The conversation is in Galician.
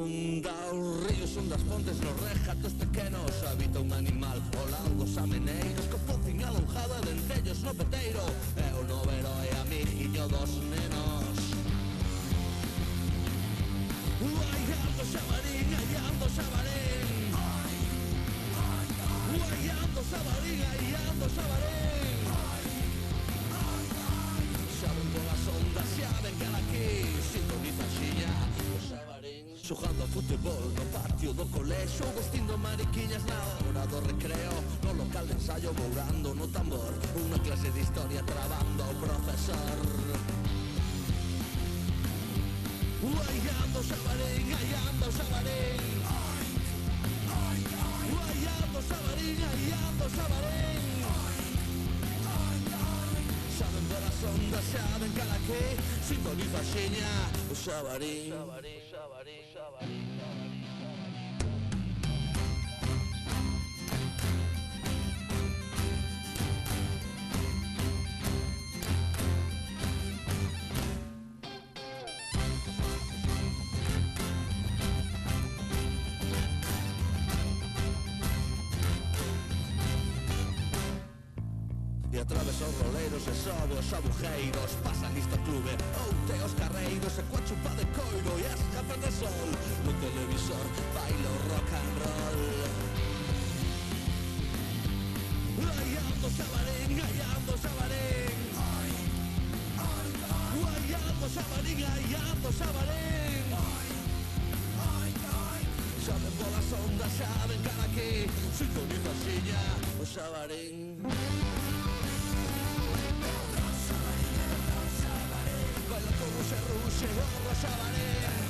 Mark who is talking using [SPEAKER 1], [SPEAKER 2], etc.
[SPEAKER 1] onda, os ríos son das fontes nos regatos pequenos. Habita un animal ao lado dos ameneiros, co fociña alonjada de entellos no peteiro. É o novo herói amiguiño dos nenos. Guaiando xabarín, aiando xabarín. Guaiando xabarín, aiando xabarín. Xaben polas ondas, xaben cara aquí. Sintoniza xiña o xabarín. Xogando a futebol no patio do colexo, vestindo mariquiñas na hora do recreo. No local de ensayo bourando no tambor, unha clase de historia trabando ao profesor. Guaiando xabarín, aiando xabarín. Guaiando xabarín, aiando xabarín. Xaben polas ondas, xaben cara que sintoniza xiña o xabarín. E atravesa os roleiros e sobe os abugueiros. Pasa listo clube, oute os carreiros. E coa chupa de coiro e as gafas de sol, no televisor baila o rock and roll. Aiando xabarín, aiando xabarín. Aiando xabarín, aiando xabarín. Xaben polas ondas, xaben cara aquí. Sintoniza xiña o xabarín. Baila como se ruxe, gorra xabarín.